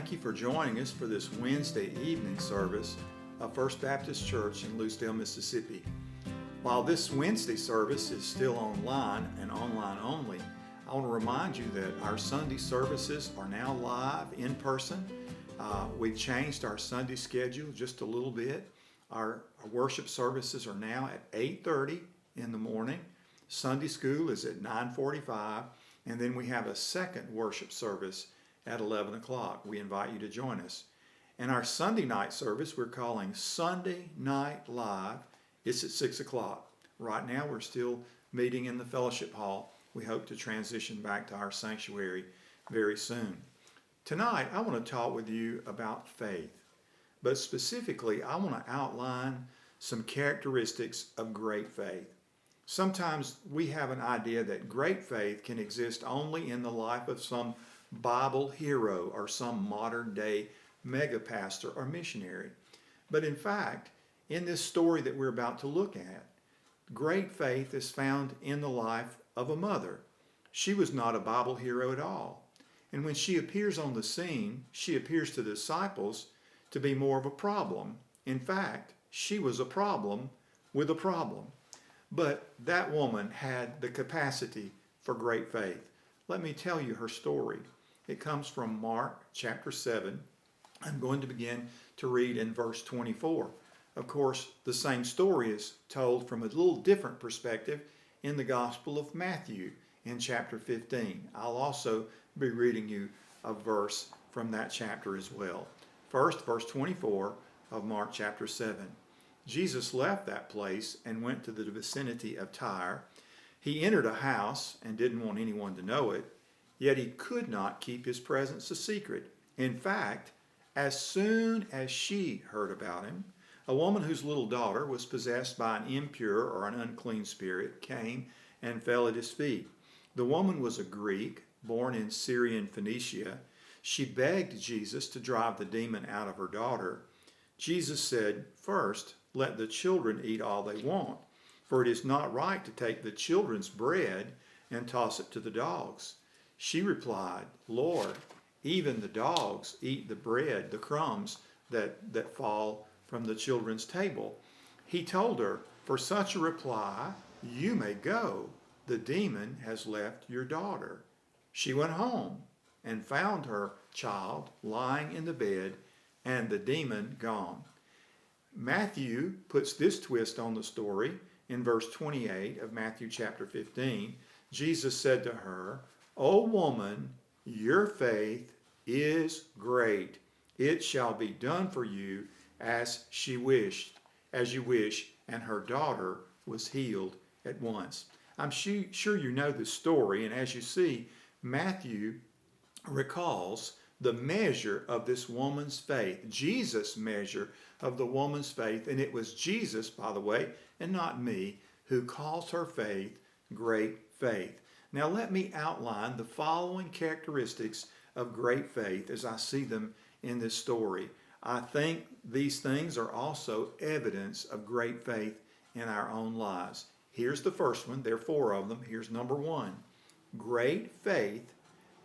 Thank you for joining us for this Wednesday evening service of First Baptist Church in Lucedale, Mississippi. While this Wednesday service is still online and online only, I want to remind you that our Sunday services are now live in person. We've changed our Sunday schedule just a little bit. Our worship services are now at 8:30 in the morning. Sunday school is at 9:45, and then we have a second worship service at 11 o'clock. We invite you to join us. And our Sunday night service we're calling Sunday Night Live. It's at 6 o'clock. Right now we're still meeting in the fellowship hall. We hope to transition back to our sanctuary very soon. Tonight I want to talk with you about faith, but specifically I want to outline some characteristics of great faith. Sometimes we have an idea that great faith can exist only in the life of some Bible hero or some modern day mega pastor or missionary. But in fact, in this story that we're about to look at, great faith is found in the life of a mother. She was not a Bible hero at all. And when she appears on the scene, she appears to the disciples to be more of a problem. In fact, she was a problem with a problem. But that woman had the capacity for great faith. Let me tell you her story. It comes from Mark chapter 7. I'm going to begin to read in verse 24. Of course, the same story is told from a little different perspective in the Gospel of Matthew in chapter 15. I'll also be reading you a verse from that chapter as well. First, verse 24 of Mark chapter 7. Jesus left that place and went to the vicinity of Tyre. He entered a house and didn't want anyone to know it, yet he could not keep his presence a secret. In fact, as soon as she heard about him, a woman whose little daughter was possessed by an impure or an unclean spirit came and fell at his feet. The woman was a Greek, born in Syrian Phoenicia. She begged Jesus to drive the demon out of her daughter. Jesus said, "First, let the children eat all they want, for it is not right to take the children's bread and toss it to the dogs." She replied, "Lord, even the dogs eat the bread, the crumbs that fall from the children's table." He told her, "For such a reply, you may go. The demon has left your daughter." She went home and found her child lying in the bed and the demon gone. Matthew puts this twist on the story in verse 28 of Matthew chapter 15. Jesus said to her, "O woman, your faith is great. It shall be done for you as you wish." And her daughter was healed at once. I'm sure you know the story, and as you see, Matthew recalls the measure of this woman's faith, Jesus' measure of the woman's faith, and it was Jesus, by the way, and not me, who calls her faith great faith. Now let me outline the following characteristics of great faith as I see them in this story. I think these things are also evidence of great faith in our own lives. Here's the first one. There are four of them. Here's number one. Great faith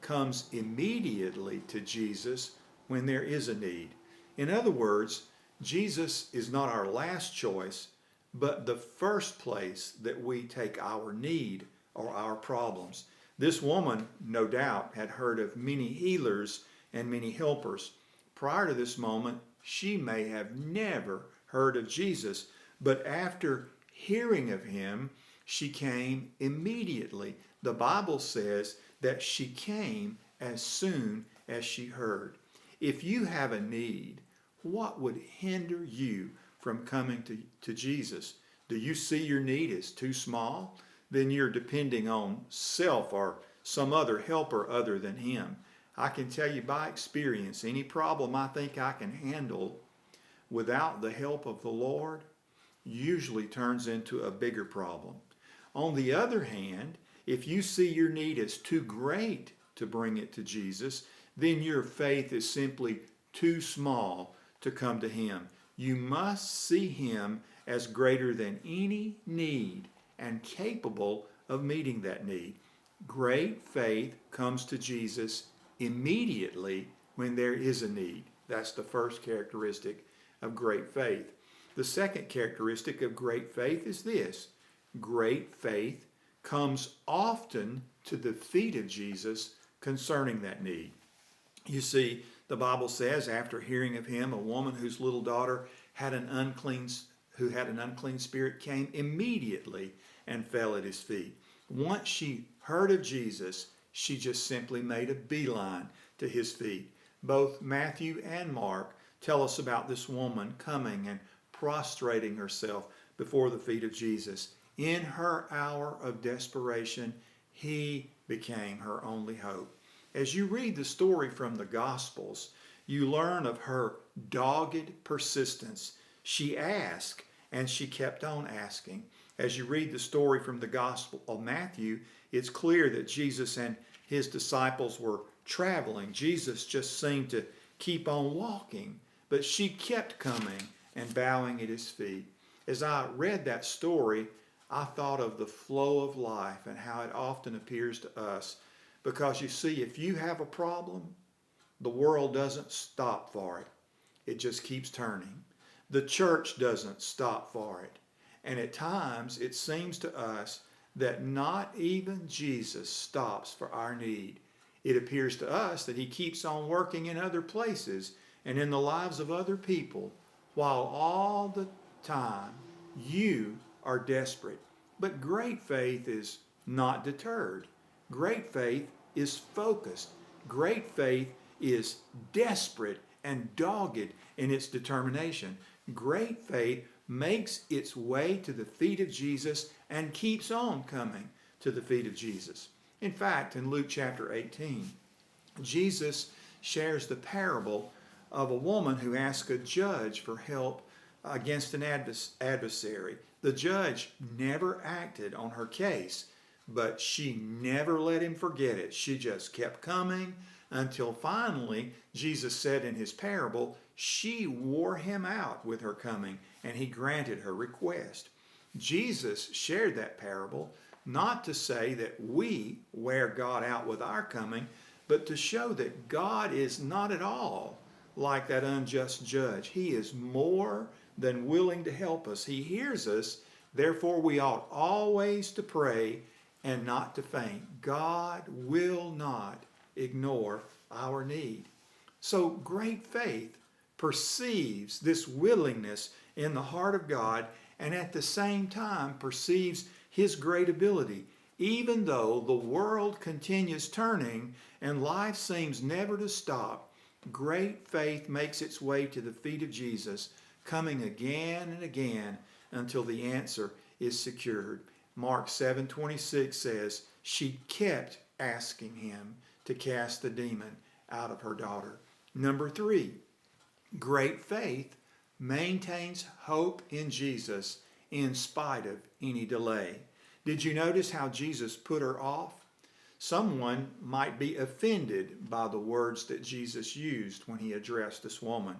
comes immediately to Jesus when there is a need. In other words, Jesus is not our last choice, but the first place that we take our need or our problems. This woman, no doubt, had heard of many healers and many helpers. Prior to this moment, she may have never heard of Jesus, but after hearing of him, she came immediately. The Bible says that she came as soon as she heard. If you have a need, what would hinder you from coming to Jesus? Do you see your need as too small? Then you're depending on self or some other helper other than him. I can tell you by experience, any problem I think I can handle without the help of the Lord usually turns into a bigger problem. On the other hand, if you see your need as too great to bring it to Jesus, then your faith is simply too small to come to him. You must see him as greater than any need and capable of meeting that need. Great faith comes to Jesus immediately when there is a need. That's the first characteristic of great faith. The second characteristic of great faith is this: great faith comes often to the feet of Jesus concerning that need. You see, the Bible says, after hearing of him, a woman whose little daughter had an unclean spirit came immediately and fell at his feet. Once she heard of Jesus, she just simply made a beeline to his feet. Both Matthew and Mark tell us about this woman coming and prostrating herself before the feet of Jesus. In her hour of desperation, he became her only hope. As you read the story from the Gospels, you learn of her dogged persistence. She asked, and she kept on asking. As you read the story from the Gospel of Matthew, it's clear that Jesus and his disciples were traveling. Jesus just seemed to keep on walking, but she kept coming and bowing at his feet. As I read that story, I thought of the flow of life and how it often appears to us. Because you see, if you have a problem, the world doesn't stop for it. It just keeps turning. The church doesn't stop for it. And at times, it seems to us that not even Jesus stops for our need. It appears to us that he keeps on working in other places and in the lives of other people, while all the time you are desperate. But great faith is not deterred. Great faith is focused. Great faith is desperate and dogged in its determination. Great faith makes its way to the feet of Jesus and keeps on coming to the feet of Jesus. In fact, in Luke chapter 18, Jesus shares the parable of a woman who asks a judge for help against an adversary. The judge never acted on her case, but she never let him forget it. She just kept coming until finally Jesus said in his parable, she wore him out with her coming, and he granted her request. Jesus shared that parable not to say that we wear God out with our coming, but to show that God is not at all like that unjust judge. He is more than willing to help us. He hears us. Therefore, we ought always to pray and not to faint. God will not ignore our need. So great faith perceives this willingness in the heart of God, and at the same time perceives his great ability. Even though the world continues turning and life seems never to stop, great faith makes its way to the feet of Jesus, coming again and again until the answer is secured. Mark 7:26 says, she kept asking him to cast the demon out of her daughter. Number 3, great faith maintains hope in Jesus in spite of any delay. Did you notice how Jesus put her off? Someone might be offended by the words that Jesus used when he addressed this woman,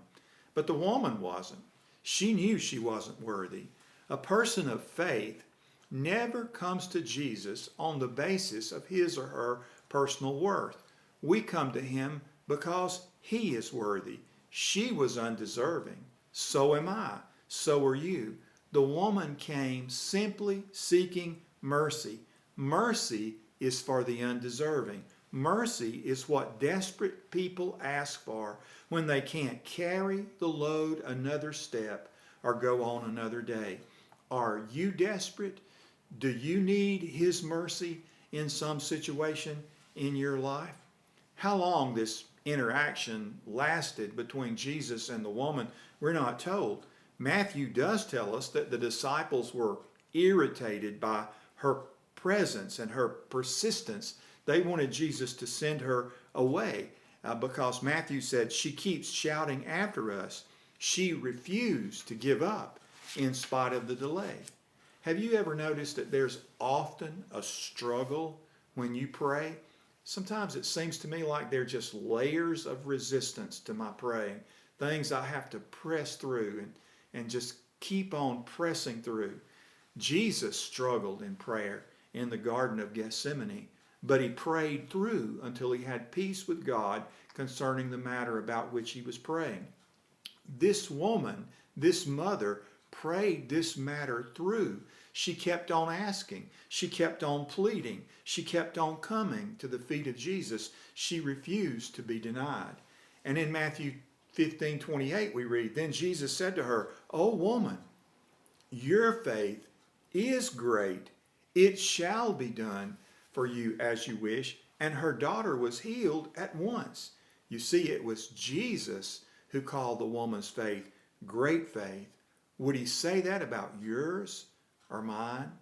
but the woman wasn't. She knew she wasn't worthy. A person of faith never comes to Jesus on the basis of his or her personal worth. We come to him because he is worthy. She was undeserving. So am I. So are you. The woman came simply seeking mercy. Mercy is for the undeserving. Mercy is what desperate people ask for when they can't carry the load another step or go on another day. Are you desperate? Do you need his mercy in some situation in your life? How long this interaction lasted between Jesus and the woman, we're not told. Matthew does tell us that the disciples were irritated by her presence and her persistence. They wanted Jesus to send her away because Matthew said, she keeps shouting after us. She refused to give up in spite of the delay. Have you ever noticed that there's often a struggle when you pray? Sometimes it seems to me like there are just layers of resistance to my praying, things I have to press through and just keep on pressing through. Jesus struggled in prayer in the Garden of Gethsemane, but he prayed through until he had peace with God concerning the matter about which he was praying. This woman, this mother, prayed this matter through. She kept on asking. She kept on pleading. She kept on coming to the feet of Jesus. She refused to be denied. And in Matthew 15:28 we read, "Then Jesus said to her, 'O woman, your faith is great. It shall be done for you as you wish.' And her daughter was healed at once." You see, it was Jesus who called the woman's faith great faith. Would he say that about yours or mine?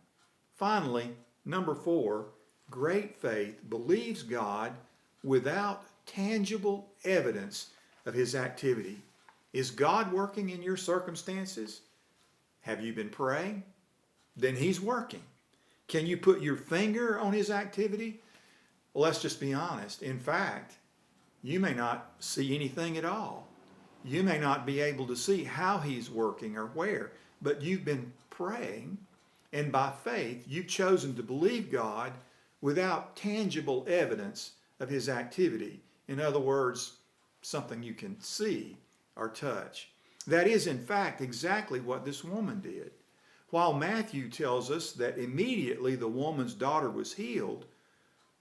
Finally, number 4, great faith believes God without tangible evidence of his activity. Is God working in your circumstances? Have you been praying? Then he's working. Can you put your finger on his activity? Well, let's just be honest. In fact, you may not see anything at all. You may not be able to see how he's working or where, but you've been praying, and by faith, you've chosen to believe God without tangible evidence of his activity. In other words, something you can see or touch. That is, in fact, exactly what this woman did. While Matthew tells us that immediately the woman's daughter was healed,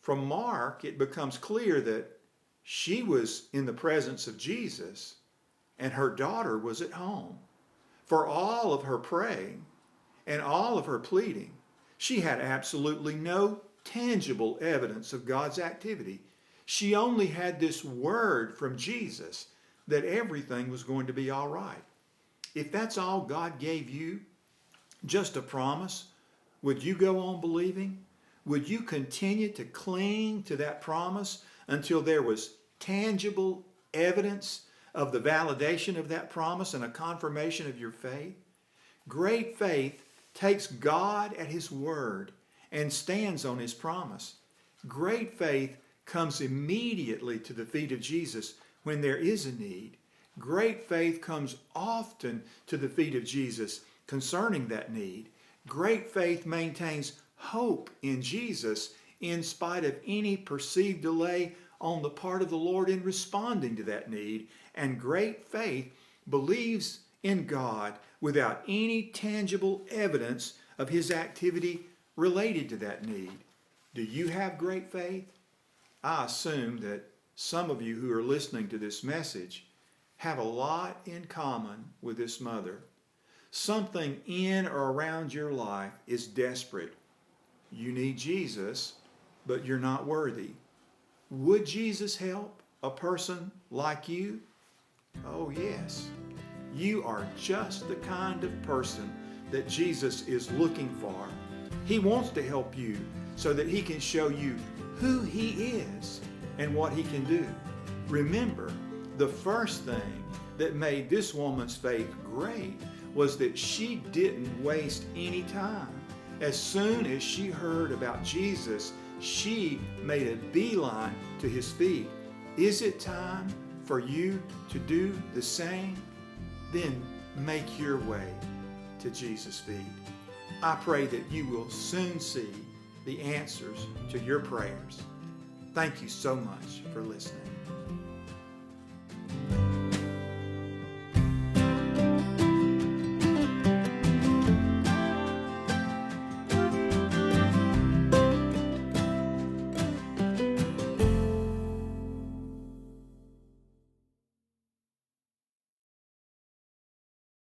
from Mark it becomes clear that she was in the presence of Jesus and her daughter was at home. For all of her praying and all of her pleading, she had absolutely no tangible evidence of God's activity. She only had this word from Jesus that everything was going to be all right. If that's all God gave you, just a promise, would you go on believing? Would you continue to cling to that promise until there was tangible evidence of the validation of that promise and a confirmation of your faith? Great faith takes God at his word and stands on his promise. Great faith comes immediately to the feet of Jesus when there is a need. Great faith comes often to the feet of Jesus concerning that need. Great faith maintains hope in Jesus in spite of any perceived delay on the part of the Lord in responding to that need. And great faith believes in God without any tangible evidence of his activity related to that need. Do you have great faith? I assume that some of you who are listening to this message have a lot in common with this mother. Something in or around your life is desperate. You need Jesus, but you're not worthy. Would Jesus help a person like you? Oh, yes. You are just the kind of person that Jesus is looking for. He wants to help you so that he can show you who he is and what he can do. Remember, the first thing that made this woman's faith great was that she didn't waste any time. As soon as she heard about Jesus, she made a beeline to his feet. Is it time for you to do the same? Then make your way to Jesus' feet. I pray that you will soon see the answers to your prayers. Thank you so much for listening.